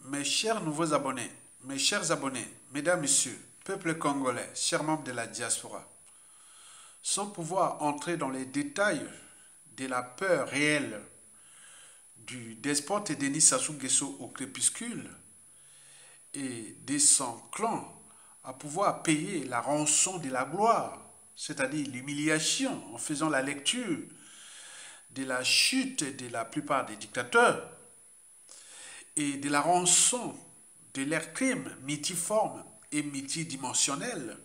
Mes chers nouveaux abonnés, mes chers abonnés, mesdames, messieurs, peuple congolais, chers membres de la diaspora, sans pouvoir entrer dans les détails de la peur réelle du despote Denis Sassou Nguesso au crépuscule et de son clan à pouvoir payer la rançon de la gloire, c'est-à-dire l'humiliation en faisant la lecture de la chute de la plupart des dictateurs et de la rançon de leurs crimes multiformes et multidimensionnels,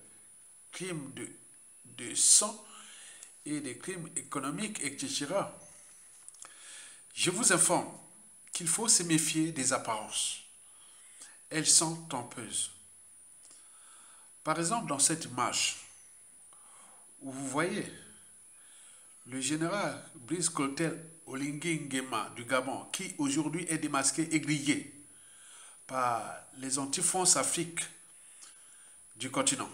crimes de sang et des crimes économiques, etc. Je vous informe qu'il faut se méfier des apparences. Elles sont trompeuses. Par exemple, dans cette image, où vous voyez le général Brice Clotaire Oligui Nguema du Gabon, qui aujourd'hui est démasqué et grillé par les anti-France Afrique du continent,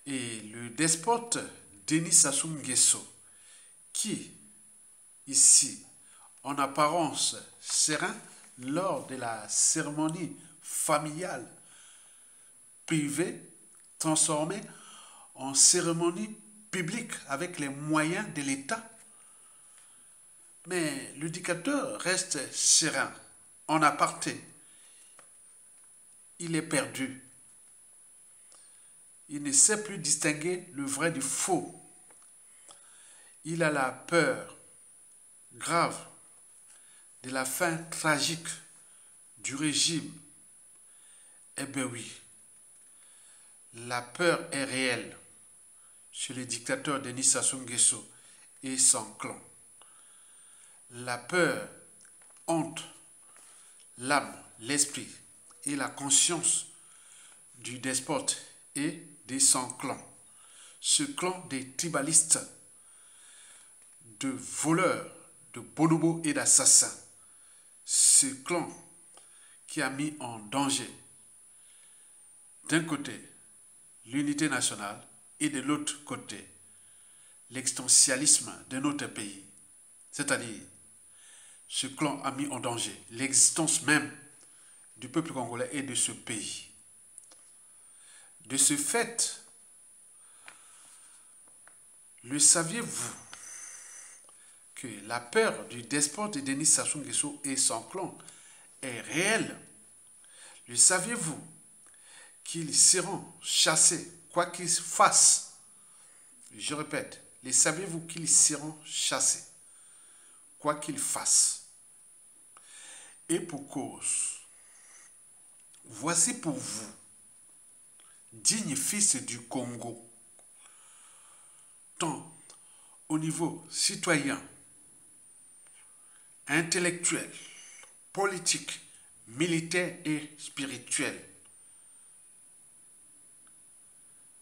et le despote Denis Sassou Nguesso, qui, ici, en apparence serein, lors de la cérémonie familiale privée, transformée en cérémonie publique avec les moyens de l'État. Mais le dictateur reste serein, en aparté. Il est perdu. Il ne sait plus distinguer le vrai du faux. Il a la peur grave de la fin tragique du régime. Eh bien oui, la peur est réelle chez le dictateur Denis Sassou Nguesso et son clan. La peur hante l'âme, l'esprit et la conscience du despote et de son clan. Ce clan des tribalistes, de voleurs, de bonobos et d'assassins. Ce clan qui a mis en danger, d'un côté, l'unité nationale et de l'autre côté, l'existentialisme de notre pays. C'est-à-dire, ce clan a mis en danger l'existence même du peuple congolais et de ce pays. De ce fait, le saviez-vous que la peur du despote de Denis Sassou Nguesso et son clan est réelle? Le saviez-vous qu'ils seront chassés, quoi qu'ils fassent? Je répète, le saviez-vous qu'ils seront chassés, quoi qu'ils fassent? Et pour cause, voici pour vous, dignes fils du Congo, tant au niveau citoyen, intellectuel, politique, militaire et spirituel.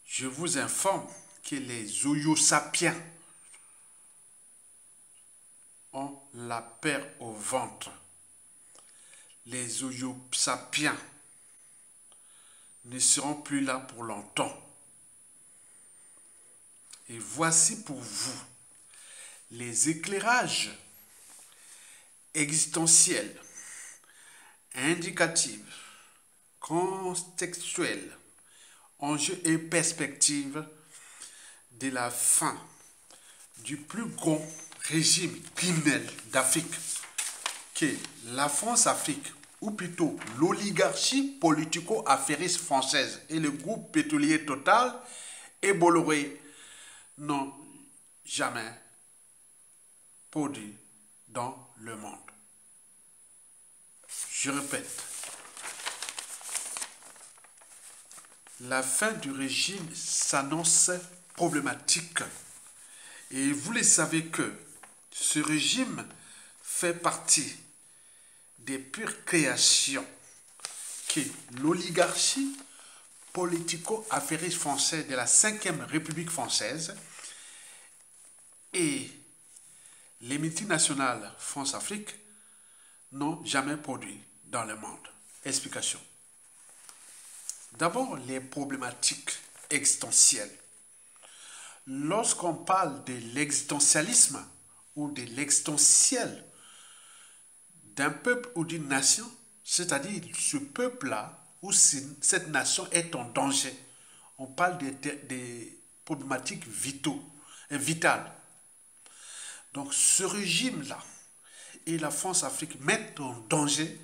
Je vous informe que les Oyo sapiens ont la paire au ventre. Les Oyo sapiens ne seront plus là pour longtemps. Et voici pour vous les éclairages existentiels, indicatifs, contextuels, enjeux et perspectives de la fin du plus grand régime criminel d'Afrique qu'est la France-Afrique, ou plutôt l'oligarchie politico-affairiste française et le groupe pétrolier Total et Bolloré n'ont jamais produit dans le monde. Je répète, la fin du régime s'annonce problématique. Et vous le savez que ce régime fait partie des pures créations que l'oligarchie politico-affairiste française de la 5e République française et les multinationales France-Afrique n'ont jamais produit dans le monde. Explication. D'abord, les problématiques existentielles. Lorsqu'on parle de l'existentialisme ou de l'existentiel d'un peuple ou d'une nation, C'est-à-dire, ce peuple-là, ou cette nation est en danger. On parle des problématiques vitales. Donc, ce régime-là et la France-Afrique mettent en danger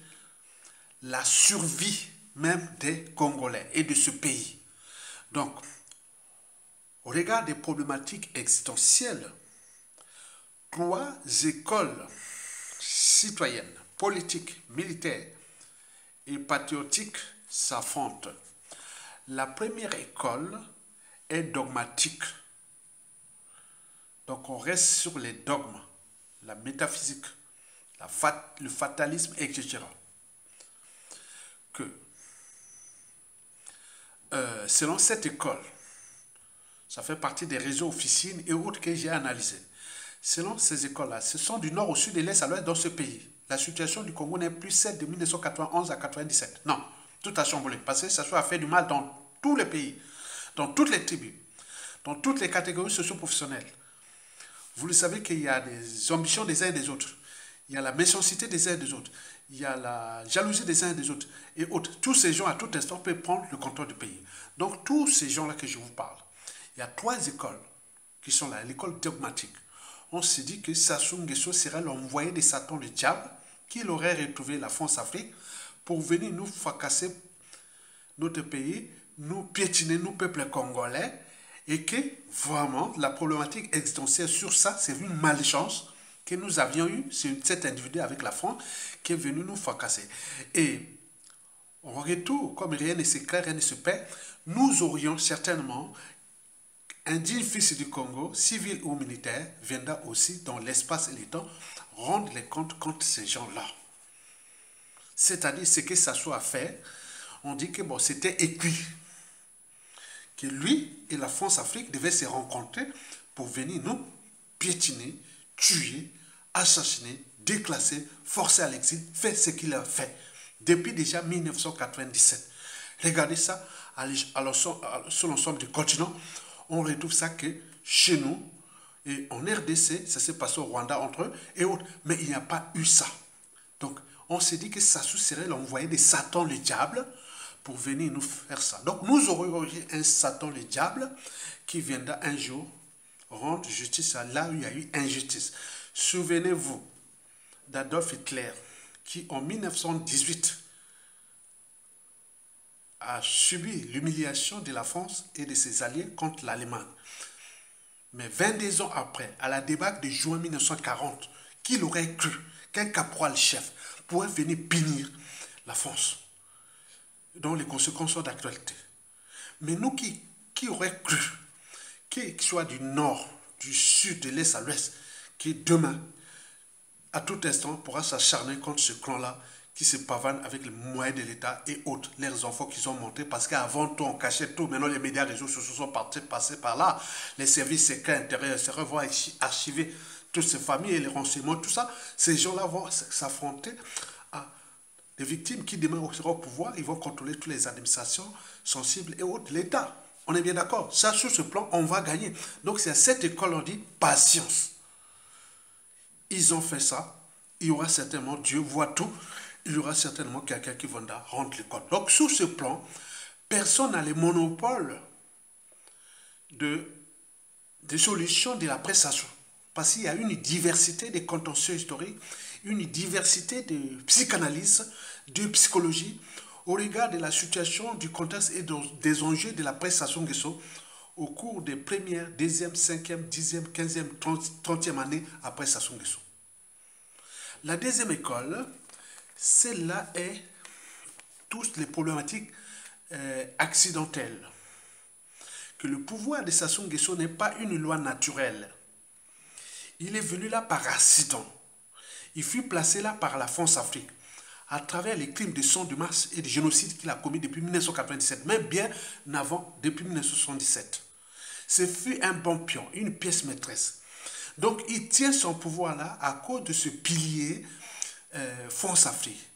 la survie même des Congolais et de ce pays. Donc, au regard des problématiques existentielles, 3 écoles citoyennes, politiques, militaires et patriotiques s'affrontent. La première école est dogmatique. Donc on reste sur les dogmes, la métaphysique, le fatalisme, etc. Que, selon cette école, ça fait partie des réseaux officines et autres que j'ai analysés. Selon ces écoles-là, ce sont du nord au sud et de l'est à l'ouest dans ce pays. La situation du Congo n'est plus celle de 1991 à 1997. Non, tout a chamboulé. Parce que ça a fait du mal dans tous les pays, dans toutes les tribus, dans toutes les catégories socio-professionnelles. Vous le savez qu'il y a des ambitions des uns et des autres. Il y a la méchanceté des uns et des autres. Il y a la jalousie des uns et des autres. Et autres. Tous ces gens, à tout instant, peuvent prendre le contrôle du pays. Donc, tous ces gens-là que je vous parle, il y a 3 écoles qui sont là. L'école dogmatique. On se dit que Sassou Nguesso serait l'envoyé de Satan, le diable, qu'il aurait retrouvé la France-Afrique pour venir nous fracasser notre pays, nous piétiner, nous, peuple congolais, et que vraiment la problématique existentielle sur ça, c'est une malchance que nous avions eue, c'est cet individu avec la France qui est venu nous fracasser. Et en retour, comme rien ne se crée, rien ne se perd, nous aurions certainement un digne fils du Congo, civil ou militaire, viendra aussi dans l'espace et le temps rendre les comptes contre ces gens-là. C'est-à-dire ce que Sassou a fait, on dit que bon, c'était écrit. Que lui et la France-Afrique devaient se rencontrer pour venir nous piétiner, tuer, assassiner, déclasser, forcer à l'exil, faire ce qu'il a fait depuis déjà 1997. Regardez ça sur l'ensemble du continent. On retrouve ça que chez nous, et en RDC, ça s'est passé au Rwanda entre eux et autres, mais il n'y a pas eu ça. Donc, on s'est dit que Sassou serait l'envoyé de Satan le diable pour venir nous faire ça. Donc, nous aurions un Satan le diable qui viendra un jour rendre justice à là où il y a eu injustice. Souvenez-vous d'Adolf Hitler qui, en 1918, a subi l'humiliation de la France et de ses alliés contre l'Allemagne. Mais 22 ans après, à la débâcle de juin 1940, qu'il aurait cru qu'un caporal-chef pourrait venir punir la France, dont les conséquences sont d'actualité. Mais nous qui aurait cru, qu'il soit du nord, du sud, de l'est à l'ouest, qui demain, à tout instant, pourra s'acharner contre ce clan-là, qui se pavanent avec les moyens de l'État et autres, leurs enfants qui sont montés, parce qu'avant tout, on cachait tout. Maintenant, les médias réseaux sociaux sont passés par là. Les services secrets intérieurs vont archiver toutes ces familles et les renseignements, tout ça. Ces gens-là vont s'affronter à des victimes qui, demain, seront au pouvoir. Ils vont contrôler toutes les administrations sensibles et autres. L'État, on est bien d'accord. Ça, sur ce plan, on va gagner. Donc, c'est à cette école, on dit patience. Ils ont fait ça. Il y aura certainement, Dieu voit tout. Il y aura certainement quelqu'un qui viendra rendre les comptes. Donc, sur ce plan, personne n'a le monopole des solutions de la prestation. Parce qu'il y a une diversité de contentieux historiques, une diversité de psychanalyse, de psychologie, au regard de la situation, du contexte et des enjeux de la prestation Nguesso au cours des premières, deuxième, cinquième, 10e, 15e, 30e années après Sassou Nguesso. La deuxième école, celle-là est toutes les problématiques accidentelles. Que le pouvoir de Sassou Nguesso n'est pas une loi naturelle. Il est venu là par accident. Il fut placé là par la France-Afrique à travers les crimes de sang de masse et de génocide qu'il a commis depuis 1997, même bien avant, depuis 1977. Ce fut un bon pion, une pièce maîtresse. Donc il tient son pouvoir là à cause de ce pilier France-Afrique,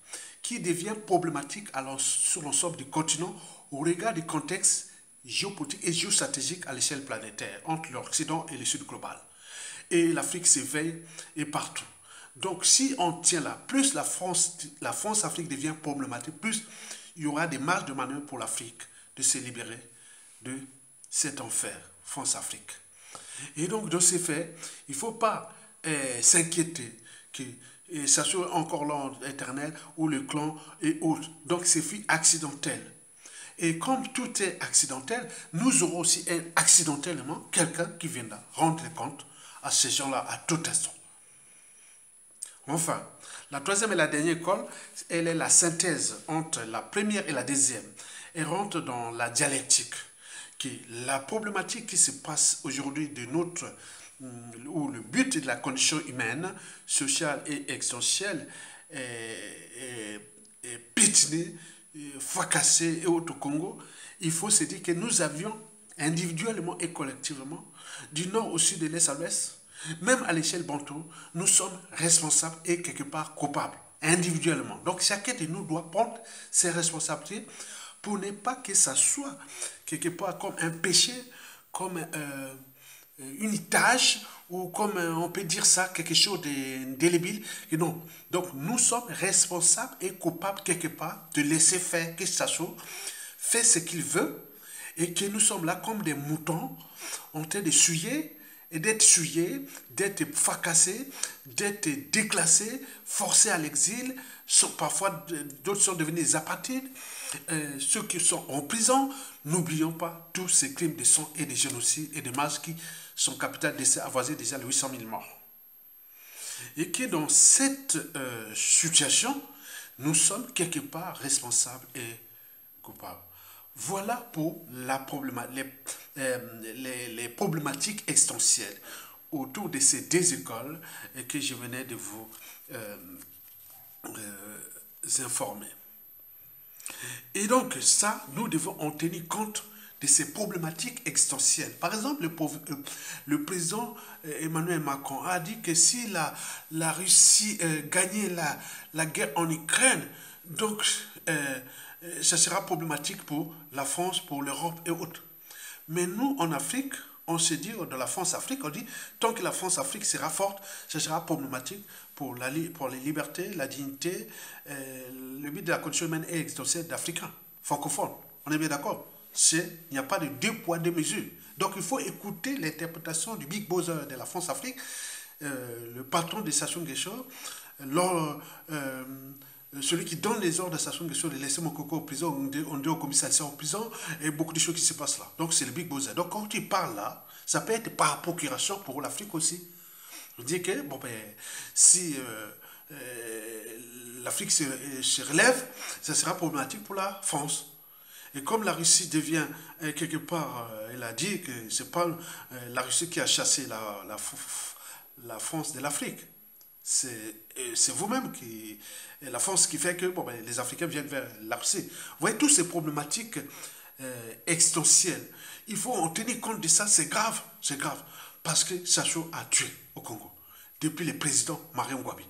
qui devient problématique sur l'ensemble du continent au regard du contexte géopolitique et géostratégique à l'échelle planétaire entre l'Occident et le Sud global. Et l'Afrique s'éveille et partout. Donc, si on tient là, plus la France-Afrique devient problématique, plus il y aura des marges de manœuvre pour l'Afrique de se libérer de cet enfer, France-Afrique. Et donc, de ce fait, il ne faut pas s'inquiéter que ça soit encore l'ordre éternel ou le clan et autres. Donc, c'est fait accidentel. Et comme tout est accidentel, nous aurons aussi accidentellement quelqu'un qui viendra rendre compte à ces gens-là à tout instant. Enfin, la troisième et la dernière école, elle est la synthèse entre la première et la deuxième. Elle rentre dans la dialectique, qui est la problématique qui se passe aujourd'hui de notre, où le but de la condition humaine, sociale et existentielle est pétinée, fracassée et autres au Congo. Il faut se dire que nous avions individuellement et collectivement, du nord au sud, de l'est à l'ouest, même à l'échelle bantou, nous sommes responsables et quelque part coupables, individuellement. Donc chacun de nous doit prendre ses responsabilités pour ne pas que ça soit quelque part comme un péché, comme une tâche, ou comme on peut dire ça, quelque chose d'indélébile. Non. Donc nous sommes responsables et coupables quelque part de laisser faire que ça soit, fait ce qu'il veut, et que nous sommes là comme des moutons en train de suyer, et d'être souillés, d'être fracassés, d'être déclassés, forcés à l'exil. Parfois, d'autres sont devenus des apatrides. Ceux qui sont en prison, n'oublions pas tous ces crimes de sang et de génocide et de masse qui sont capital décès avoisés déjà les 800 000 morts. Et que dans cette situation, nous sommes quelque part responsables et coupables. Voilà pour les problématiques existentielles autour de ces deux écoles que je venais de vous informer. Et donc ça, nous devons en tenir compte de ces problématiques existentielles. Par exemple, le président Emmanuel Macron a dit que si la Russie gagnait la guerre en Ukraine, donc ça sera problématique pour la France, pour l'Europe et autres. Mais nous, en Afrique, on se dit, dans la France-Afrique, on dit, tant que la France-Afrique sera forte, ça sera problématique pour les libertés, la dignité, le but de la condition humaine et existentielle d'Africains, francophones. On est bien d'accord? Il n'y a pas de deux poids, deux mesures. Donc il faut écouter l'interprétation du Big Boss de la France-Afrique, le patron de Sassou Nguesso, celui qui donne les ordres de Sassou Nguesso de laisser Mokoko en prison, on dit au commissaire en prison, et beaucoup de choses qui se passent là. Donc c'est le Big Boss. Donc quand il parle là, ça peut être par procuration pour l'Afrique aussi. On dit que bon, ben, si l'Afrique se relève, ça sera problématique pour la France. Et comme la Russie devient quelque part, elle a dit que c'est pas la Russie qui a chassé la France de l'Afrique. C'est vous-même qui, la France qui fait que bon, ben, les Africains viennent vers la Russie. Vous voyez, toutes ces problématiques existentielles, il faut en tenir compte de ça, c'est grave, parce que Sassou a tué au Congo, depuis le président Marion Ngouabi,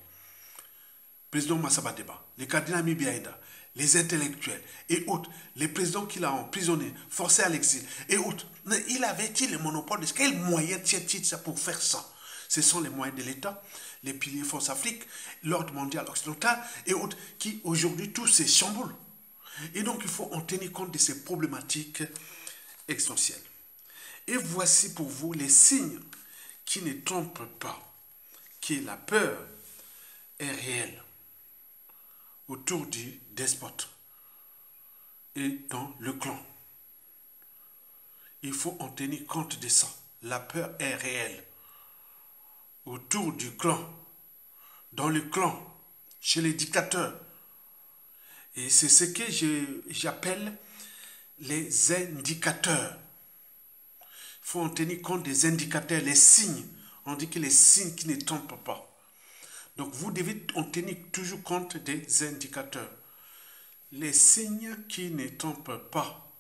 président Massaba Deba, le cardinal Mibiaïda, les intellectuels et autres, les présidents qu'il a emprisonnés, forcés à l'exil et autres. Mais il avait-il le monopole de quel moyen tient-il ça pour faire ça? Ce sont les moyens de l'État, les piliers Force Afrique, l'ordre mondial occidental et autres qui aujourd'hui tous se chamboulent. Et donc il faut en tenir compte de ces problématiques existentielles. Et voici pour vous les signes qui ne trompent pas, que la peur est réelle autour du despote et dans le clan. Il faut en tenir compte de ça. La peur est réelle autour du clan, dans le clan, chez les dictateurs. Et c'est ce que j'appelle les indicateurs. Il faut en tenir compte des indicateurs, les signes. On dit que les signes qui ne trompent pas. Donc vous devez en tenir toujours compte des indicateurs. Les signes qui ne trompent pas.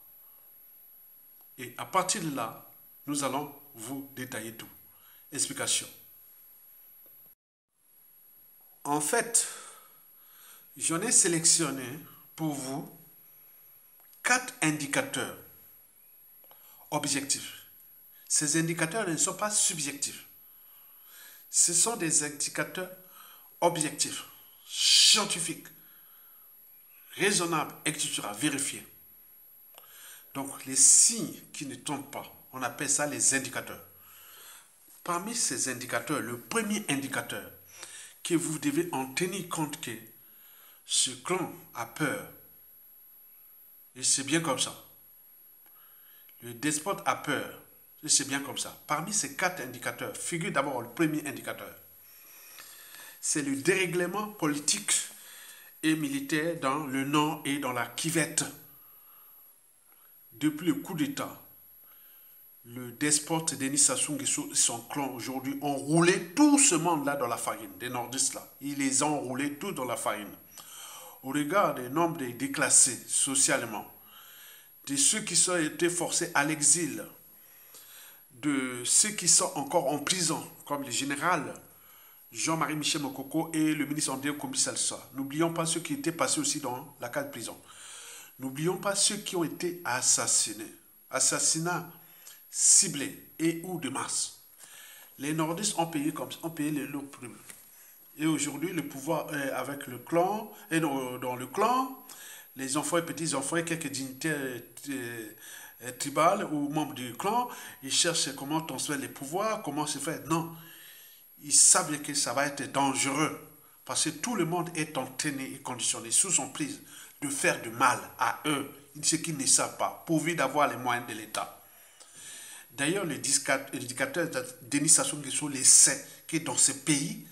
Et à partir de là, nous allons vous détailler tout. Explication. En fait, j'en ai sélectionné pour vous 4 indicateurs objectifs. Ces indicateurs ne sont pas subjectifs. Ce sont des indicateurs objectif, scientifique, raisonnable, etc. Vérifié. Donc, les signes qui ne tombent pas, on appelle ça les indicateurs. Parmi ces indicateurs, le premier indicateur que vous devez en tenir compte que ce clan a peur. Et c'est bien comme ça. Le despote a peur. Et c'est bien comme ça. Parmi ces 4 indicateurs, figure d'abord le premier indicateur. C'est le dérèglement politique et militaire dans le Nord et dans la Kivette. Depuis le coup d'État, le despote Denis Sassou Nguesso et son clan aujourd'hui ont roulé tout ce monde-là dans la farine, des nordistes là. Ils les ont roulés tous dans la farine. Au regard des nombres des déclassés socialement, de ceux qui ont été forcés à l'exil, de ceux qui sont encore en prison, comme le général Jean-Marie Michel Mokoko et le ministre André Kombi Salsa. N'oublions pas ceux qui étaient passés aussi dans la case de prison. N'oublions pas ceux qui ont été assassinés. Assassinats ciblés et ou de masse. Les nordistes ont payé comme ça, ont payé leur prime. Et aujourd'hui, le pouvoir est avec le clan, et dans le clan, les enfants et petits-enfants et quelques dignitaires tribales ou membres du clan, ils cherchent comment transmettre les pouvoirs, comment se faire. Non, ils savent que ça va être dangereux parce que tout le monde est entraîné et conditionné sous emprise de faire du mal à eux, ce qu'ils ne savent pas, pourvu d'avoir les moyens de l'État. D'ailleurs, l'éducateur Denis Sassou Nguesso le sait que dans ce pays,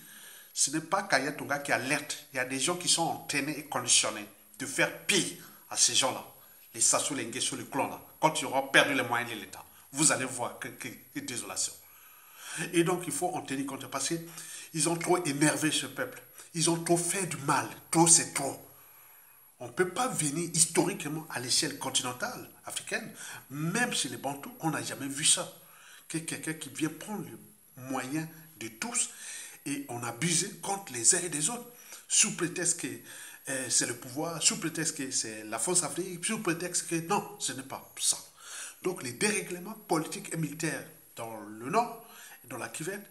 ce n'est pas Kaya Tonga qui alerte. Il y a des gens qui sont entraînés et conditionnés de faire pire à ces gens-là. Les Sassou, les Nguesso, le clan là. Quand ils auront perdu les moyens de l'État, vous allez voir que désolation. Et donc, il faut en tenir compte parce qu'ils ont trop énervé ce peuple. Ils ont trop fait du mal. Trop, c'est trop. On ne peut pas venir historiquement à l'échelle continentale africaine, même chez les Bantous, on n'a jamais vu ça. Que quelqu'un qui vient prendre le moyen de tous et on abuse contre les uns et les autres, sous prétexte que c'est le pouvoir, sous prétexte que c'est la force africaine, sous prétexte que non, ce n'est pas ça. Donc les dérèglements politiques et militaires dans le Nord et dans la Kivette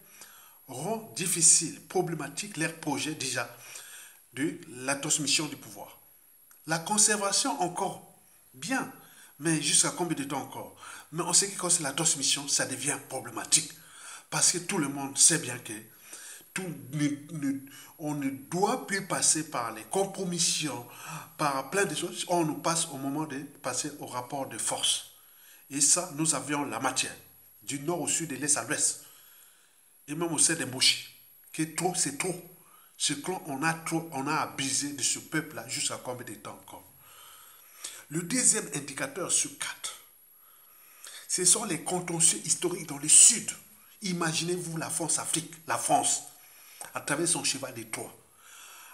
rend difficile, problématique leur projet déjà de la transmission du pouvoir. La conservation encore, bien, mais jusqu'à combien de temps encore? Mais en ce qui concerne la transmission, ça devient problématique. Parce que tout le monde sait bien que on ne doit plus passer par les compromissions, par plein de choses. On nous passe au moment de passer au rapport de force. Et ça, nous avions la matière, du nord au sud, de l'est à l'ouest. Et même au sein des Mouchis, que trop, c'est trop. Ce clan, on a abusé de ce peuple-là jusqu'à combien de temps encore? Le deuxième indicateur sur 4, ce sont les contentieux historiques dans le sud. Imaginez-vous la France-Afrique, la France, à travers son cheval de Troie,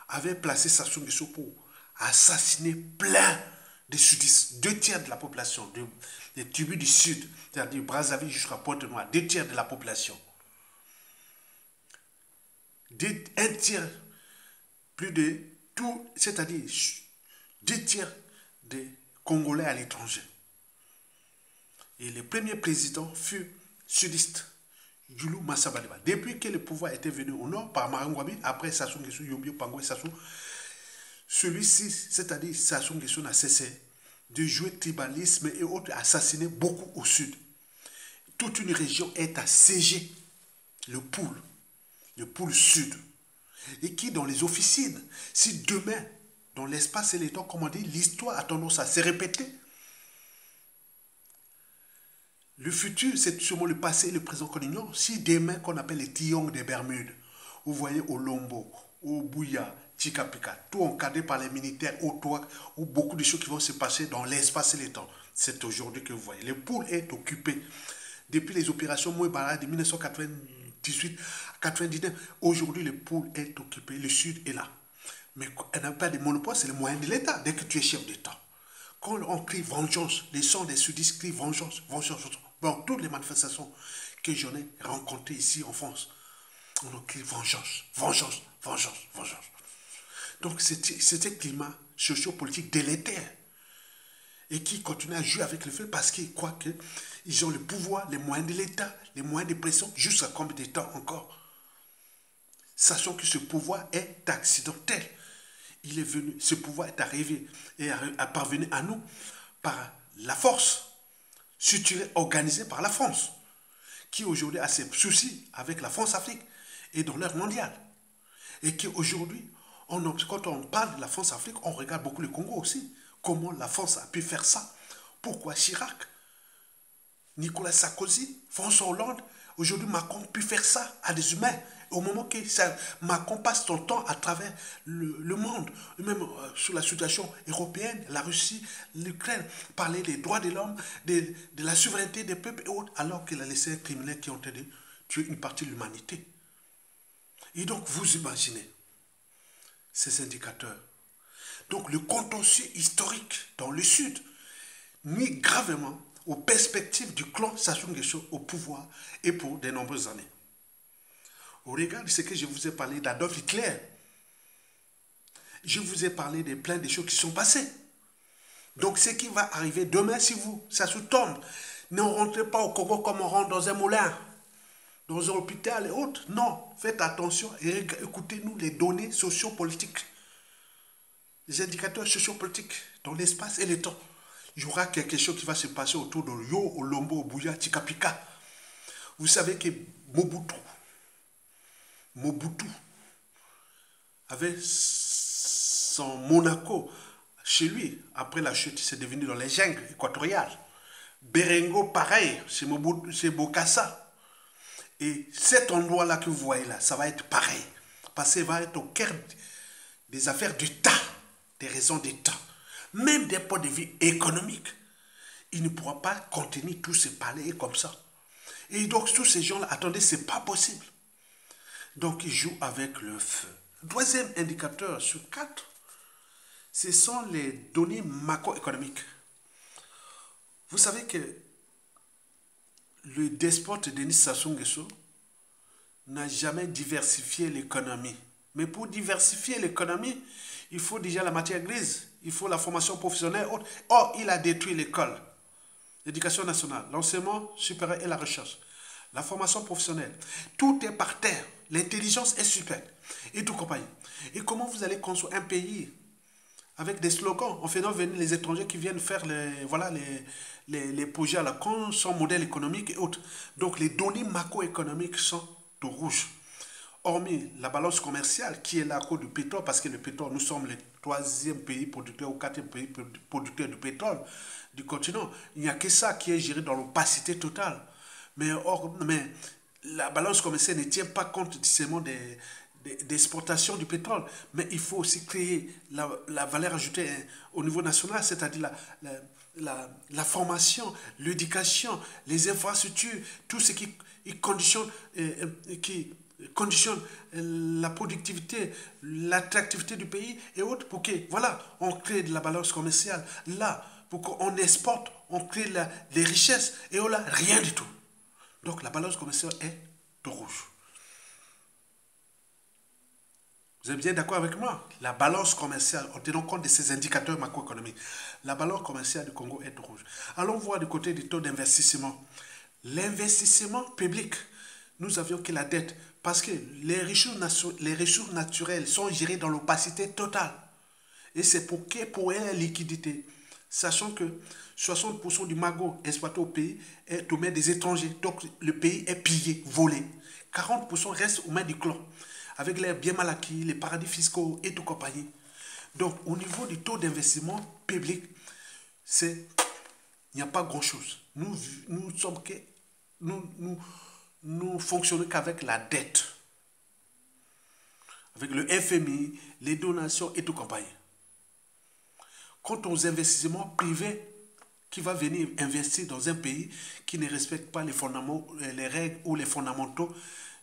avait placé Sassou Nguesso pour assassiner plein de sudistes, 2/3 de la population, des tribus du sud, c'est-à-dire Brazzaville jusqu'à Pointe-Noire, 2/3 de la population. Un tiers, plus de tout, c'est-à-dire 2/3 des Congolais à l'étranger. Et le premier président fut sudiste, Yulu Massabaleba. Depuis que le pouvoir était venu au nord par Marangwabi, après Sassou Nguesso, Yombio Pango et Sassou, celui-ci, c'est-à-dire Sassou Nguesso, n'a cessé de jouer tribalisme et autres, assassiner beaucoup au sud. Toute une région est assiégée, le pôle sud, et qui dans les officines, si demain, dans l'espace et les temps, comme on dit, l'histoire a tendance à se répéter. Le futur, c'est sûrement le passé et le présent qu'on ignore. Si demain, qu'on appelle les triangles des Bermudes, vous voyez Olombo, Obuya, Chikapika, tout encadré par les militaires, ou beaucoup de choses qui vont se passer dans l'espace et les temps. C'est aujourd'hui que vous voyez. Le pôle est occupé. Depuis les opérations Mouébara de 1998 à 1999, aujourd'hui le pôle est occupé, le sud est là. Mais elle n'a pas de monopole, c'est le moyen de l'État, dès que tu es chef d'État. Quand on crie vengeance, les sons des sudistes crient vengeance, vengeance. Bon, toutes les manifestations que j'en ai rencontrées ici en France, on crie vengeance, vengeance, vengeance, vengeance. Donc c'était un climat sociopolitique délétère et qui continue à jouer avec le feu parce qu'ils croient qu'ils ont le pouvoir, les moyens de l'État, les moyens de pression, jusqu'à combien de temps encore? sachant que ce pouvoir est accidentel. Il est venu, ce pouvoir est arrivé et est parvenu à nous par la force, structurée, organisée par la France, qui aujourd'hui a ses soucis avec la France-Afrique et dans l'ère mondiale. Et qu'aujourd'hui, quand on parle de la France-Afrique, on regarde beaucoup le Congo aussi. Comment la France a pu faire ça? Pourquoi Chirac, Nicolas Sarkozy, François Hollande, aujourd'hui Macron a pu faire ça à des humains? Au moment que Macron passe son temps à travers le monde, même sur la situation européenne, la Russie, l'Ukraine, parler des droits de l'homme, de la souveraineté des peuples et autres, alors qu'il a laissé un criminel qui ont tué une partie de l'humanité. Et donc, vous imaginez ces indicateurs. Donc, le contentieux historique dans le Sud nuit gravement aux perspectives du clan Sassou Nguesso au pouvoir et pour de nombreuses années. Au regard de ce que je vous ai parlé d'Adolf Hitler, je vous ai parlé de plein de choses qui sont passées. Donc, ce qui va arriver demain, si Sassou tombe, ne rentrez pas au Congo comme on rentre dans un moulin, dans un hôpital et autres. Non, faites attention et écoutez-nous les données sociopolitiques, les indicateurs sociopolitiques dans l'espace et le temps. Il y aura quelque chose qui va se passer autour de Yo, Olombo, Bouya, Tikapika. Vous savez que Mobutu avait son Monaco chez lui. Après la chute, c'est devenu dans les jungles équatoriales. Berengo, pareil, c'est Bokassa. Et cet endroit-là que vous voyez là, ça va être pareil. Parce qu'il va être au cœur des affaires d'État, des raisons d'État. Même d'un point de vue économique, il ne pourra pas contenir tous ces palais comme ça. Et donc, tous ces gens-là, attendez, c'est pas possible. Donc, ils jouent avec le feu. Deuxième indicateur sur 4, ce sont les données macroéconomiques. Vous savez que le despote Denis Sassou Nguesso n'a jamais diversifié l'économie. Mais pour diversifier l'économie, il faut déjà la matière grise, il faut la formation professionnelle. Or, il a détruit l'école, l'éducation nationale, l'enseignement supérieur et la recherche, la formation professionnelle. Tout est par terre. L'intelligence est super. Et tout compagnie. Et comment vous allez construire un pays avec des slogans en faisant venir les étrangers qui viennent faire les projets à la con, sans modèle économique et autres. Donc les données macroéconomiques sont au rouge. Hormis la balance commerciale qui est là à cause du pétrole, parce que le pétrole, nous sommes le 3e pays producteur ou 4e pays producteur du pétrole du continent. Il n'y a que ça qui est géré dans l'opacité totale. Mais la balance commerciale ne tient pas compte seulement d'exportation du pétrole, mais il faut aussi créer la valeur ajoutée au niveau national, c'est-à-dire la formation, l'éducation, les infrastructures, tout ce qui conditionne la productivité, l'attractivité du pays et autres pour que, voilà, on crée de la balance commerciale là, pour qu'on exporte, on crée des richesses et on n'a rien du tout. Donc la balance commerciale est rouge. Vous êtes bien d'accord avec moi? La balance commerciale, en tenant compte de ces indicateurs macroéconomiques, la balance commerciale du Congo est rouge. Allons voir du côté du taux d'investissement. L'investissement public, nous avions que la dette, parce que les ressources naturelles sont gérées dans l'opacité totale. Et c'est pour la liquidité, sachant que 60% du magot exploité au pays est aux mains des étrangers. Donc le pays est pillé, volé. 40% reste aux mains du clan, avec les biens mal acquis, les paradis fiscaux et tout compagnie. Donc au niveau du taux d'investissement public, il n'y a pas grand-chose. Nous fonctionnons qu'avec la dette, avec le FMI, les donations et tout compagnie. Quant aux investissements privés qui va venir investir dans un pays qui ne respecte pas les règles ou les fondamentaux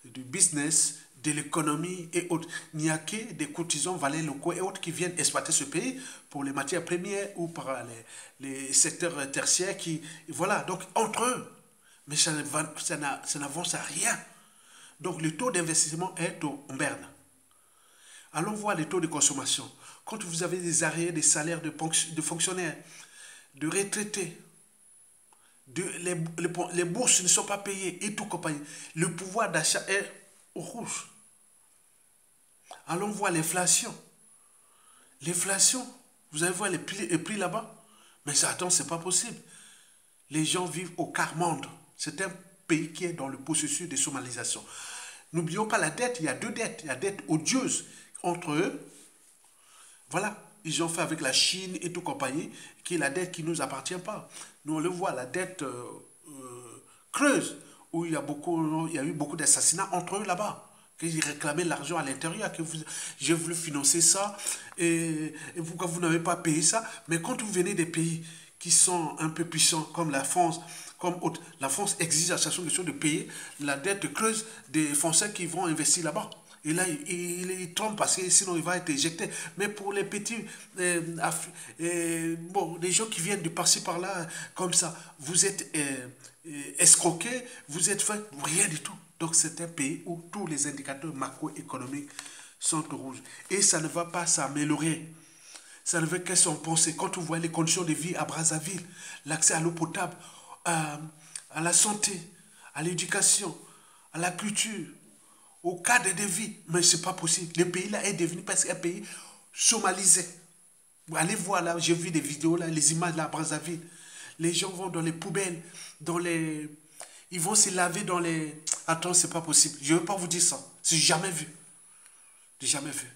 du business, de l'économie et autres. Il n'y a que des cotisants, valets locaux et autres qui viennent exploiter ce pays pour les matières premières ou par les secteurs tertiaires qui... Voilà, donc entre eux. Mais ça n'avance à rien. Donc le taux d'investissement est en berne. Allons voir les taux de consommation. Quand vous avez des arrêts des salaires de fonctionnaires, de retraités, les bourses ne sont pas payées et tout compagnie. Le pouvoir d'achat est au rouge. Allons voir l'inflation. L'inflation, vous allez voir les prix là-bas. Mais ça, attends, c'est pas possible. Les gens vivent au quart monde. C'est un pays qui est dans le processus de somalisation. N'oublions pas la dette. Il y a deux dettes. Il y a la dette odieuse entre eux. Voilà. Ils ont fait avec la Chine et tout compagnie, qui est la dette qui ne nous appartient pas. Nous, on le voit, la dette creuse, où il y a eu beaucoup d'assassinats entre eux là-bas. Qu'ils réclamaient l'argent à l'intérieur, que j'ai voulu financer ça, et pourquoi vous n'avez pas payé ça? Mais quand vous venez des pays qui sont un peu puissants, comme la France, la France exige à chaque question de payer la dette creuse des Français qui vont investir là-bas. Et là, il tombe parce que sinon il va être éjecté. Mais pour les petits, les gens qui viennent de passer par là, comme ça, vous êtes escroqués, vous êtes fait rien du tout. Donc c'est un pays où tous les indicateurs macroéconomiques sont rouges. Et ça ne va pas s'améliorer. Ça ne veut qu'elles sont pensées. Quand vous voyez les conditions de vie à Brazzaville, l'accès à l'eau potable, à la santé, à l'éducation, à la culture, au cadre de vie, mais ce n'est pas possible. Le pays là est devenu presque un pays somalisé. Vous allez voir là, j'ai vu des vidéos là, les images là à Brazzaville. Les gens vont dans les poubelles, ils vont se laver dans les... Attends, c'est pas possible. Je ne veux pas vous dire ça. C'est jamais vu. J'ai jamais vu.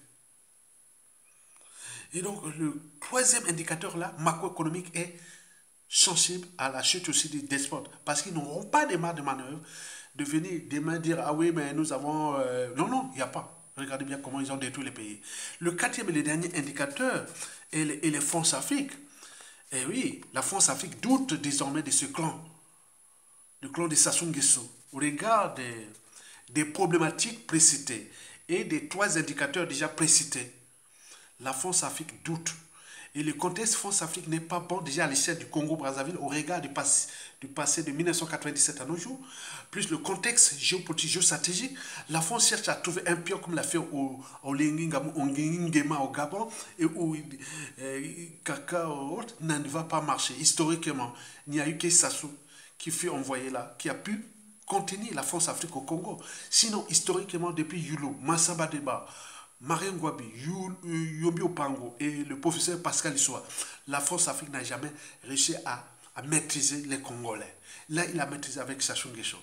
Et donc, le troisième indicateur là, macroéconomique, est sensible à la chute aussi des despotes. Parce qu'ils n'auront pas de marge de manœuvre de venir demain dire, ah oui, mais nous avons... Non, non, il n'y a pas. Regardez bien comment ils ont détruit les pays. Le quatrième et le dernier indicateur est les France-Afrique. Et oui, la France-Afrique doute désormais de ce clan, le clan de Sassou Nguesso, au regard des problématiques précitées et des trois indicateurs déjà précités. La France-Afrique doute. Et le contexte France-Afrique n'est pas bon déjà à l'échelle du Congo-Brazzaville au regard du passé de 1997 à nos jours, plus le contexte géopolitique, géostratégique. La France cherche à trouver un pion comme l'a fait au Nguema au Gabon et où Kaka ne va pas marcher. Historiquement, il n'y a eu que Sassou qui fut envoyé là, qui a pu contenir la France-Afrique au Congo. Sinon, historiquement, depuis Yulo, Massamba Deba, Marien Ngouabi, Yobi Opango et le professeur Pascal Issoa, la France-Afrique n'a jamais réussi à maîtriser les Congolais. Là, il a maîtrisé avec Sassou Nguesso.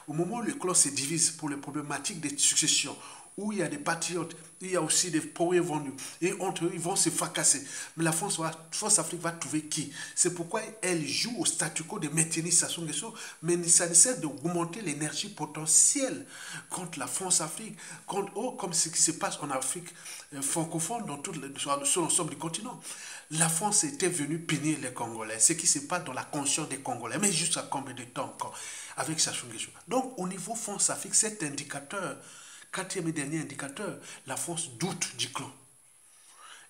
Au moment où le clan se divise pour les problématiques de succession, où il y a des patriotes, il y a aussi des pauvres vendus, et entre eux, ils vont se fracasser. Mais la France-Afrique va trouver qui? C'est pourquoi elle joue au statu quo de maintenir Sassou Nguesso, mais ça essaie d'augmenter l'énergie potentielle contre la France-Afrique, comme ce qui se passe en Afrique francophone, sur l'ensemble du continent. La France était venue punir les Congolais, ce qui se passe dans la conscience des Congolais, mais jusqu'à combien de temps encore avec Sassou Nguesso? Donc, au niveau France-Afrique, cet indicateur, quatrième et dernier indicateur, la France doute du clan.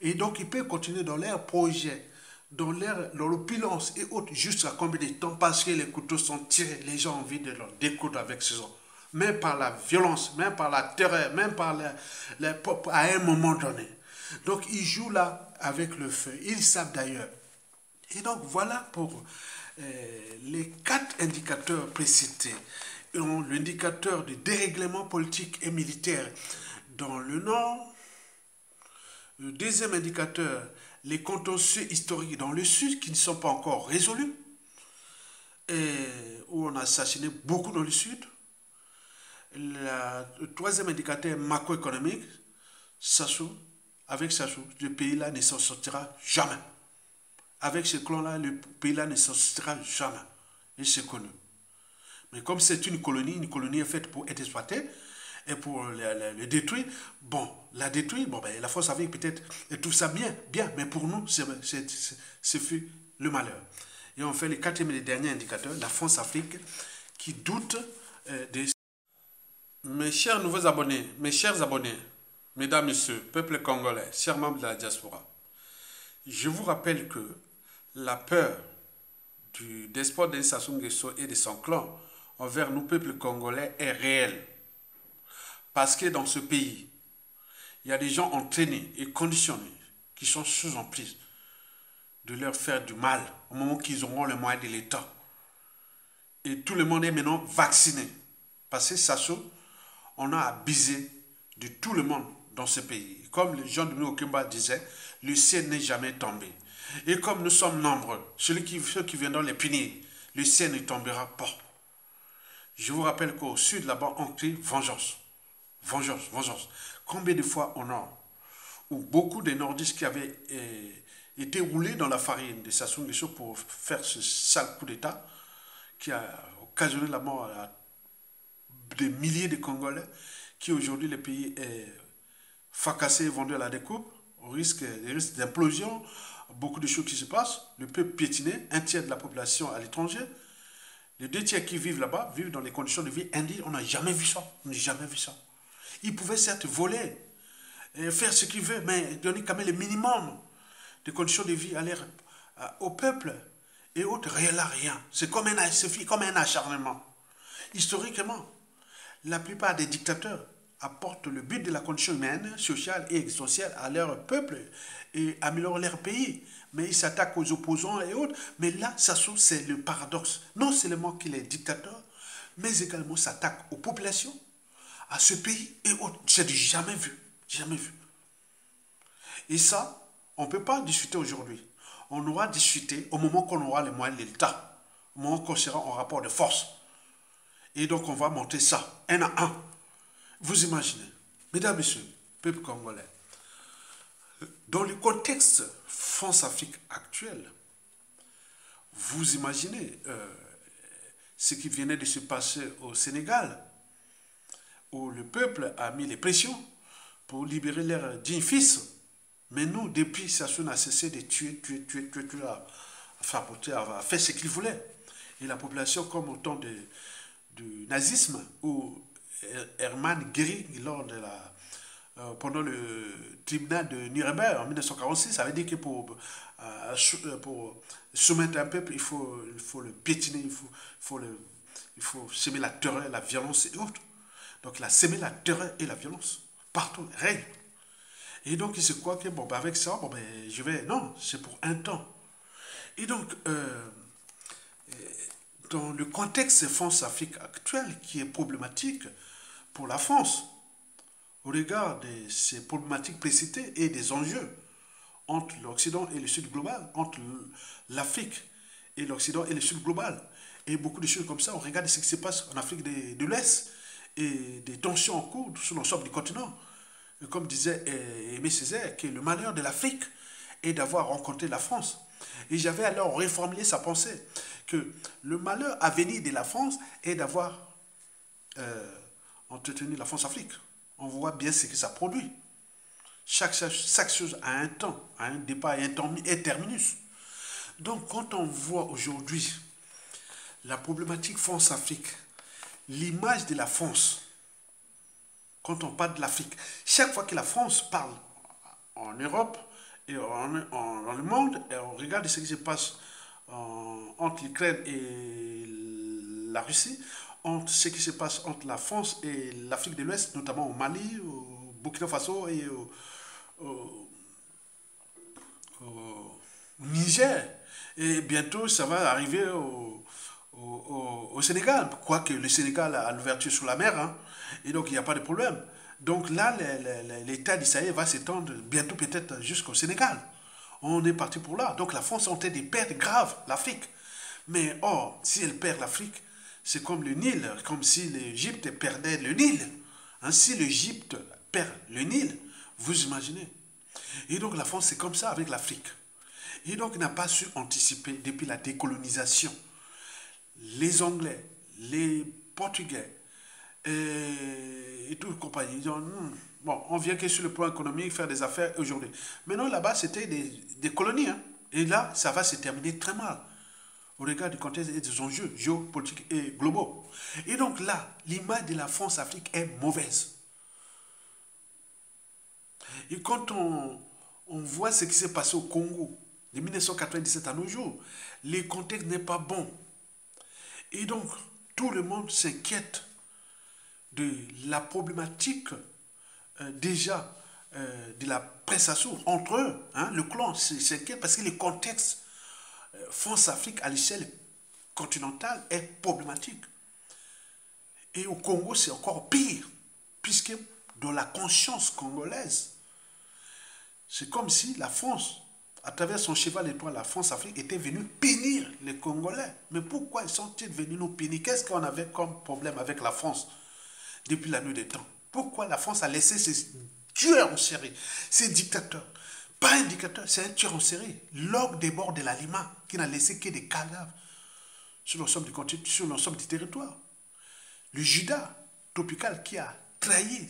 Et donc, ils peuvent continuer dans leurs projets, dans l'opulence et autres, jusqu'à combien de temps, parce que les couteaux sont tirés, les gens ont envie de leur découdre avec ce genre. Même par la violence, même par la terreur, même par à un moment donné. Donc, ils jouent là avec le feu. Ils savent d'ailleurs. Et donc, voilà pour les 4 indicateurs précités. L'indicateur du dérèglement politique et militaire dans le Nord. Le deuxième indicateur, les contentieux historiques dans le Sud qui ne sont pas encore résolus, et où on a assassiné beaucoup dans le Sud. Le troisième indicateur macroéconomique, Sassou, avec Sassou, le pays-là ne s'en sortira jamais. Avec ce clan-là, le pays-là ne s'en sortira jamais. Et c'est connu. Mais comme c'est une colonie est faite pour être exploitée et pour le détruire, la détruire, la France avait peut-être tout ça bien, mais pour nous, ce fut le malheur. Et on fait le quatrième et le dernier indicateur, la France-Afrique, qui doute des... Mes chers nouveaux abonnés, mes chers abonnés, mesdames, messieurs, peuple congolais, chers membres de la diaspora, je vous rappelle que la peur du despote de Sassou Nguesso et de son clan envers nous, peuple congolais, est réelle. Parce que dans ce pays, il y a des gens entraînés et conditionnés qui sont sous emprise de leur faire du mal au moment qu'ils auront les moyens de l'État. Et tout le monde est maintenant vacciné. Parce que Sassou, on a abusé de tout le monde dans ce pays. Comme le Jean de Okimba disait, le ciel n'est jamais tombé. Et comme nous sommes nombreux, ceux qui viendront les punir, le ciel ne tombera pas. Je vous rappelle qu'au sud, là-bas, on crie vengeance. Vengeance, vengeance. Combien de fois au nord, où beaucoup de nordistes qui avaient été roulés dans la farine de Sassou Nguesso pour faire ce sale coup d'État, qui a occasionné la mort à des milliers de Congolais, qui aujourd'hui le pays est fracassé et vendu à la découpe, au risque d'implosion, beaucoup de choses qui se passent, le peuple piétiné, un tiers de la population à l'étranger, les 2 tiers qui vivent là-bas vivent dans les conditions de vie indignes. On n'a jamais vu ça. On n'a jamais vu ça. Ils pouvaient certes voler, et faire ce qu'ils veulent, mais donner quand même le minimum de conditions de vie au peuple et autres. Rien là, rien. C'est comme un acharnement. Historiquement, la plupart des dictateurs apportent le but de la condition humaine, sociale et existentielle à leur peuple et améliorent leur pays. Mais ils s'attaquent aux opposants et autres. Mais là, ça c'est le paradoxe. Non seulement qu'il est dictateur, mais également s'attaque aux populations, à ce pays et autres. C'est du jamais vu. Jamais vu. Et ça, on ne peut pas discuter aujourd'hui. On aura discuté au moment qu'on aura les moyens de l'État, au moment qu'on sera en rapport de force. Et donc, on va monter ça, un à un. Vous imaginez, mesdames et messieurs, peuple congolais, dans le contexte France-Afrique actuel, vous imaginez ce qui venait de se passer au Sénégal, où le peuple a mis les pressions pour libérer leurs dignes fils. Mais nous, depuis, Sassou n'a cessé de tuer, à faire ce qu'il voulait. Et la population, comme au temps du nazisme, où Hermann Göring, pendant le tribunal de Nuremberg en 1946, avait dit que pour soumettre un peuple, il faut le piétiner, il faut semer la terreur, la violence et autres. Donc il a semé la terreur et la violence partout, règne. Et donc il se croit que avec ça, je vais... Non, c'est pour un temps. Et donc, dans le contexte France-Afrique actuel, qui est problématique pour la France, au regard de ces problématiques précitées et des enjeux entre l'Occident et le Sud global, entre l'Afrique et l'Occident et le Sud global, et beaucoup de choses comme ça, on regarde ce qui se passe en Afrique de l'Ouest, et des tensions en cours sur l'ensemble du continent. Et comme disait Aimé Césaire, que le malheur de l'Afrique est d'avoir rencontré la France. Et j'avais alors reformulé sa pensée, que le malheur à venir de la France est d'avoir entretenu la France-Afrique. On voit bien ce que ça produit. Chaque chose a un temps, a un départ et un terminus. Donc quand on voit aujourd'hui la problématique France-Afrique, l'image de la France, quand on parle de l'Afrique, chaque fois que la France parle en Europe et dans le monde, et on regarde ce qui se passe entre l'Ukraine et la Russie, entre ce qui se passe entre la France et l'Afrique de l'Ouest, notamment au Mali, au Burkina Faso et au Niger. Et bientôt, ça va arriver au Sénégal, quoique le Sénégal a l'ouverture sur la mer, hein, et donc il n'y a pas de problème. Donc là, l'État d'Israël va s'étendre bientôt peut-être jusqu'au Sénégal. On est parti pour là. Donc la France est en train de perdre grave l'Afrique. Mais or, si elle perd l'Afrique, c'est comme le Nil, comme si l'Égypte perdait le Nil. Hein, si l'Égypte perd le Nil, vous imaginez. Et donc la France, c'est comme ça avec l'Afrique. Et donc, il n'a pas su anticiper depuis la décolonisation. Les Anglais, les Portugais et toute compagnie, ils disent, bon, on vient que sur le plan économique faire des affaires aujourd'hui. Maintenant, là-bas, c'était des colonies. Hein. Et là, ça va se terminer très mal au regard du contexte et des enjeux géopolitiques et globaux. Et donc là, l'image de la France-Afrique est mauvaise. Et quand on voit ce qui s'est passé au Congo, de 1997 à nos jours, le contexte n'est pas bon. Et donc, tout le monde s'inquiète de la problématique déjà de la prestation entre eux. Hein, le clan s'inquiète parce que le contexte France-Afrique à l'échelle continentale est problématique. Et au Congo, c'est encore pire, puisque dans la conscience congolaise. C'est comme si la France, à travers son cheval étoile, la France-Afrique, était venue punir les Congolais. Mais pourquoi sont-ils venus nous punir? Qu'est-ce qu'on avait comme problème avec la France depuis la nuit des temps? Pourquoi la France a laissé ces tueurs en série, ces dictateurs? Pas un dictateur, c'est un tueur en série. L'orgue des bords de la Lima, qui n'a laissé que des cadavres sur l'ensemble du continent, sur l'ensemble du territoire. Le Judas tropical qui a trahi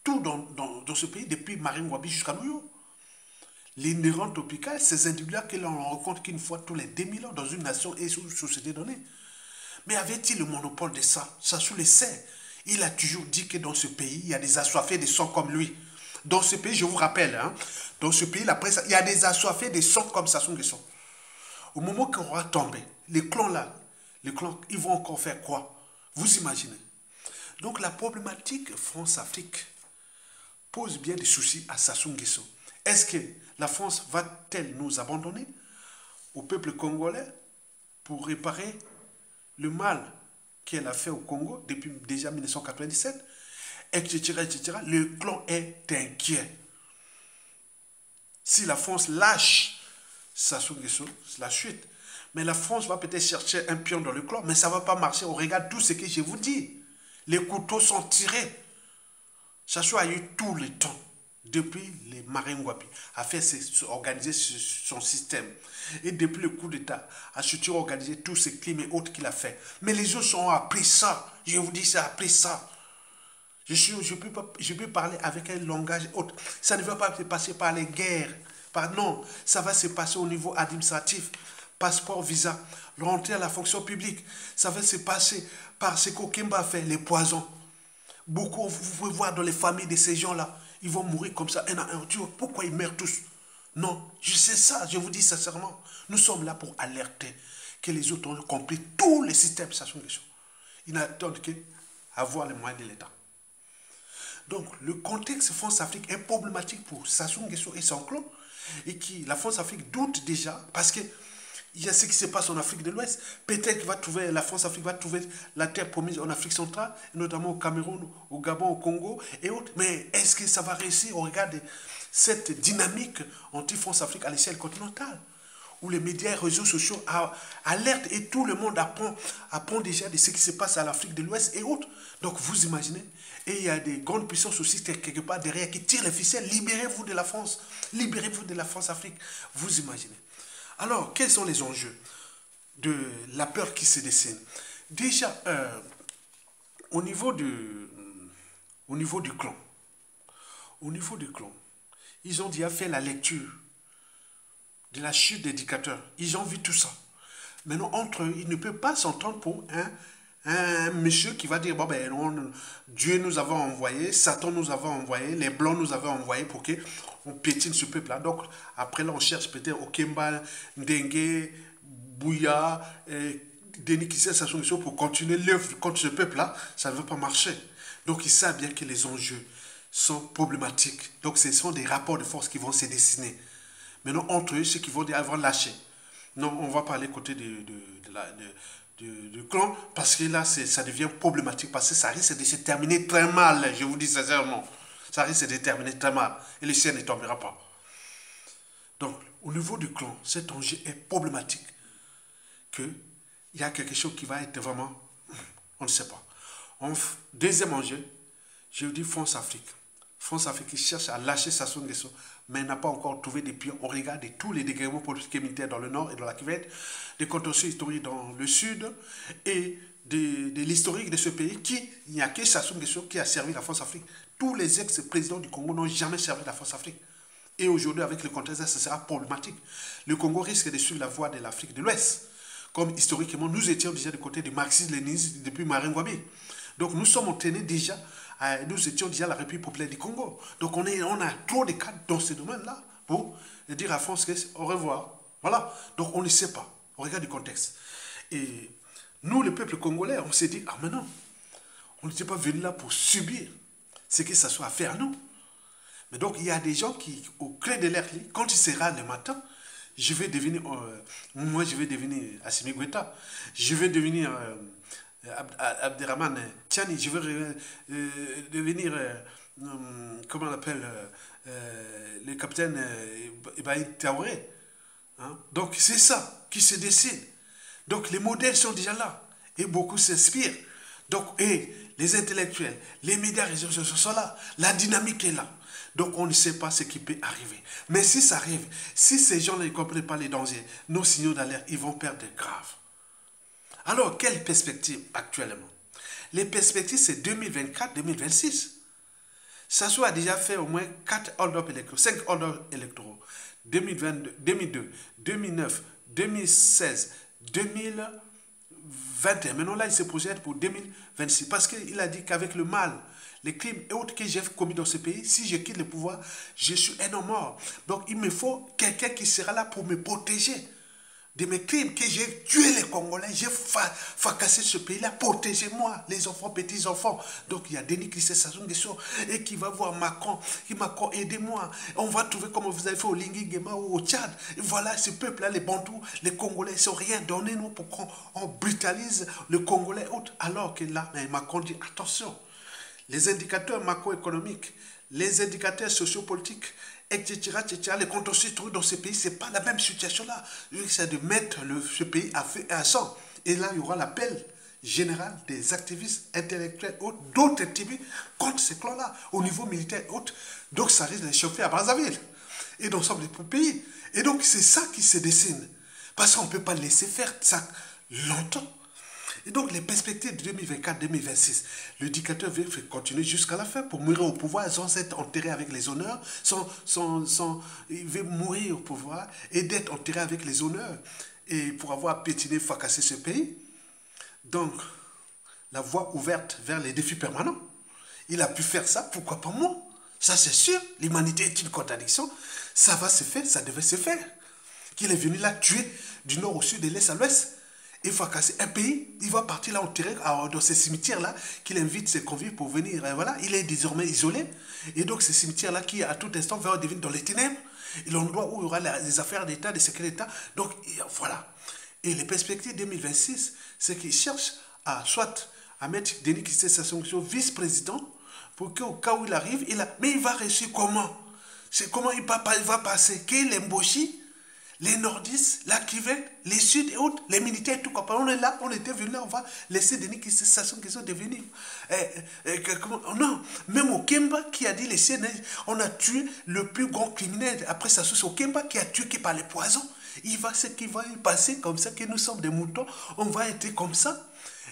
tout dans ce pays, depuis Marine Ngouabi jusqu'à New York. Les neurones tropicales, ces individus-là que l'on rencontre qu'une fois tous les 2000 ans dans une nation et sous une société donnée. Mais avait-il le monopole de ça? Sassou le sait. Il a toujours dit que dans ce pays, il y a des assoiffés de sang comme lui. Dans ce pays, je vous rappelle, hein, dans ce pays, la presse, il y a des assoiffés de sang comme Sassou Nguesso. Au moment qu'on va tomber, les clans là, les clans, ils vont encore faire quoi? Vous imaginez? Donc la problématique France-Afrique pose bien des soucis à Sassou Nguesso. Est-ce que la France va-t-elle nous abandonner au peuple congolais pour réparer le mal qu'elle a fait au Congo depuis déjà 1997, etc., etc. Le clan est inquiet. Si la France lâche Sassou Nguesso, c'est la chute. Mais la France va peut-être chercher un pion dans le clan, mais ça ne va pas marcher. On regarde tout ce que je vous dis. Les couteaux sont tirés. Sassou a eu tout le temps, depuis les Marine Ngouabi, à faire organiser son système. Et depuis le coup d'État, à surtout organiser tous ces crimes et autres qu'il a fait. Mais les autres ont appris ça. Je vous dis, ça a appris ça. Je peux parler avec un langage autre. Ça ne va pas se passer par les guerres. Non, ça va se passer au niveau administratif. Passeport, visa, rentrer à la fonction publique. Ça va se passer par ce qu'Okemba a fait, les poisons. Beaucoup, vous pouvez voir dans les familles de ces gens-là, ils vont mourir comme ça, un à un. Pourquoi ils meurent tous? Non, je sais ça, je vous dis sincèrement. Nous sommes là pour alerter que les autres ont compris tous les systèmes Sassou Nguesso. Ils n'attendent qu'à voir les moyens de l'État. Donc, le contexte France-Afrique est problématique pour Sassou Nguesso et son clan. Et qui, la France-Afrique doute déjà, parce que il y a ce qui se passe en Afrique de l'Ouest. Peut-être que la France-Afrique va trouver la terre promise en Afrique centrale, notamment au Cameroun, au Gabon, au Congo et autres. Mais est-ce que ça va réussir? On regarde cette dynamique anti-France-Afrique à l'échelle continentale, où les médias et les réseaux sociaux alertent et tout le monde apprend déjà de ce qui se passe à l'Afrique de l'Ouest et autres. Donc vous imaginez, et il y a des grandes puissances aussi quelque part derrière qui tirent les ficelles. Libérez-vous de la France, libérez-vous de la France-Afrique. Vous imaginez. Alors, quels sont les enjeux de la peur qui se dessine? Déjà, au niveau du clan, ils ont déjà fait la lecture de la chute des dictateurs. Ils ont vu tout ça. Maintenant, entre eux, ils ne peuvent pas s'entendre pour un monsieur qui va dire, bon ben, Dieu nous avait envoyé, Satan nous avait envoyé, les Blancs nous avaient envoyé pour qu'on piétine ce peuple-là. Donc, après là, on cherche peut-être Okemba, Ndengue, Bouya, Denis Kissé, Sassou Nguesso pour continuer l'œuvre contre ce peuple-là. Ça ne va pas marcher. Donc, ils savent bien que les enjeux sont problématiques. Donc, ce sont des rapports de force qui vont se dessiner. Maintenant, entre eux, ceux qui vont dire, ils vont lâcher. Non, on va parler côté du clan, parce que là, ça devient problématique, parce que ça risque de se terminer très mal, je vous dis sincèrement. Ça risque de se terminer très mal, et le ciel ne tombera pas. Donc, au niveau du clan, cet enjeu est problématique, qu'il y a quelque chose qui va être vraiment, on ne sait pas. Deuxième enjeu, je vous dis France-Afrique. France-Afrique qui cherche à lâcher Sassou Nguesso, mais n'a pas encore trouvé des pions. On regarde tous les dégrèvements politiques et militaires dans le nord et dans la Kivu, des contentieux historiques dans le sud et de l'historique de ce pays il n'y a que Sassou Nguesso qui a servi la France-Afrique. Tous les ex-présidents du Congo n'ont jamais servi la France-Afrique. Et aujourd'hui, avec le contexte, ça sera problématique. Le Congo risque de suivre la voie de l'Afrique de l'Ouest. Comme historiquement, nous étions déjà du côté du marxisme-léninisme depuis Marine Ngouabi. Donc nous sommes entraînés déjà, nous étions déjà la République populaire du Congo. Donc on a trop de cadres dans ce domaine-là pour dire à France au revoir. Voilà. Donc on ne sait pas. On regarde le contexte. Et nous, le peuple congolais, on s'est dit, ah mais non, on n'était pas venu là pour subir ce que ça soit à faire à nous. Mais donc il y a des gens qui, au clé de leur lit, quand il sera le matin, je vais devenir Assimi Goïta, je vais devenir Abderrahmane Tiani, je vais devenir comment on appelle, le capitaine Ibrahim Traoré. Hein? Donc c'est ça qui se dessine. Donc les modèles sont déjà là et beaucoup s'inspirent. Donc, et les intellectuels, les médias réseaux sociaux sont là. La dynamique est là. Donc on ne sait pas ce qui peut arriver. Mais si ça arrive, si ces gens ne comprennent pas les dangers, nos signaux d'alerte, ils vont perdre grave. Alors, quelle perspective actuellement? Les perspectives, c'est 2024-2026. Sassou a déjà fait au moins 4 hold-up électoraux, 5 hold-up électoraux. 2022, 2002, 2009, 2016, 2021. Maintenant, là, il se projette pour 2026. Parce qu'il a dit qu'avec le mal, les crimes et autres que j'ai commis dans ce pays, si je quitte le pouvoir, je suis un homme mort. Donc, il me faut quelqu'un qui sera là pour me protéger de mes crimes, que j'ai tué les Congolais, j'ai fracassé ce pays-là, protégez-moi, les enfants, petits-enfants. Donc il y a Denis Sassou Nguesso et qui va voir Macron, qui Macron, aidez-moi. On va trouver comme vous avez fait au Lingui-Nguema ou au Tchad. Et voilà, ce peuple-là, les Bantous, les Congolais, ils n'ont rien. Donnez-nous pour qu'on brutalise le Congolais autre. Alors que là, Macron dit, attention, les indicateurs macroéconomiques, les indicateurs sociopolitiques, etc., les contentieux dans ce pays, ce n'est pas la même situation là. C'est de mettre ce pays à feu et à sang. Et là, il y aura l'appel général des activistes intellectuels d'autres tribus contre ces clans-là, au niveau militaire autre. Donc, ça risque de chauffer à Brazzaville et dans l'ensemble des pays. Et donc, c'est ça qui se dessine. Parce qu'on ne peut pas laisser faire ça longtemps. Et donc, les perspectives de 2024-2026, le dictateur veut continuer jusqu'à la fin pour mourir au pouvoir sans être enterré avec les honneurs, il veut mourir au pouvoir et d'être enterré avec les honneurs et pour avoir pétiné, fracassé ce pays. Donc, la voie ouverte vers les défis permanents. Il a pu faire ça, pourquoi pas moi? Ça, c'est sûr. L'humanité est une contradiction. Ça va se faire, ça devait se faire. Qu'il est venu là tuer du nord au sud, de l'est à l'ouest. Il faut casser un pays, il va partir là enterrer dans ces cimetières-là, qu'il invite ses convives pour venir. Et voilà, il est désormais isolé. Et donc, ces cimetières-là qui, à tout instant, vont devenir dans les ténèbres, l'endroit où il y aura les affaires d'État, des secrets d'État. Donc, voilà. Et les perspectives 2026, c'est qu'ils cherchent soit à mettre Denis Sassou Nguesso vice-président, pour qu'au cas où il arrive, mais il va réussir comment? C'est comment il va passer? Qu'il embauche les nordistes, la Québec, les Sud et autres, les militaires, tout comme on est là, on était venus là, on va laisser Denis Sassou Nguesso devenir. Non, même au Kemba qui a dit les CNN, on a tué le plus grand criminel après Sassou, c'est au Kemba qui a tué par les poisons. Ce qui va y passer comme ça, que nous sommes des moutons, on va être comme ça.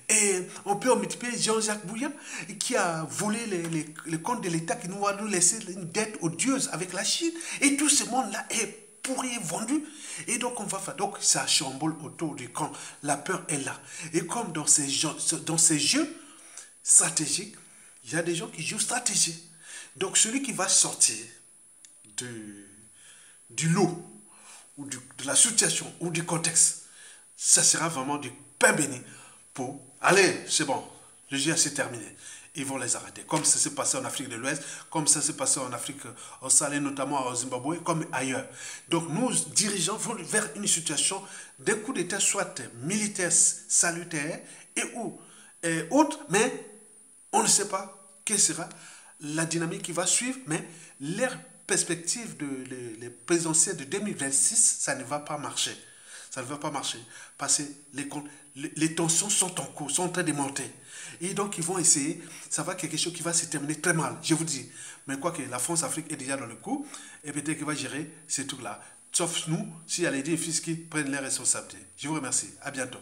Et on peut multiplier Jean-Jacques Bouillon qui a volé les comptes de l'État qui nous va nous laisser une dette odieuse avec la Chine. Et tout ce monde-là est pourri et vendu. Et donc on va faire. Donc ça chamboule autour du camp. La peur est là. Et comme dans ces jeux stratégiques, il y a des gens qui jouent stratégie. Donc celui qui va sortir du lot, ou de la situation, ou du contexte, ça sera vraiment du pain béni pour allez, c'est bon, le jeu c'est terminé. Ils vont les arrêter. Comme ça s'est passé en Afrique de l'Ouest, comme ça s'est passé en Afrique australienne, notamment au Zimbabwe, comme ailleurs. Donc nous, dirigeants, vont vers une situation d'un coup d'État, soit militaire salutaire et autre, mais on ne sait pas quelle sera la dynamique qui va suivre, mais leur perspective les présidentielles de 2026, ça ne va pas marcher. Ça ne va pas marcher parce que les tensions sont en cours, sont en train de monter. Et donc, ils vont essayer, ça va quelque chose qui va se terminer très mal, je vous dis. Mais quoi que la France-Afrique est déjà dans le coup, et peut-être qu'elle va gérer ces trucs-là. Sauf nous, s'il y a les défis qui prennent les responsabilités. Je vous remercie. À bientôt.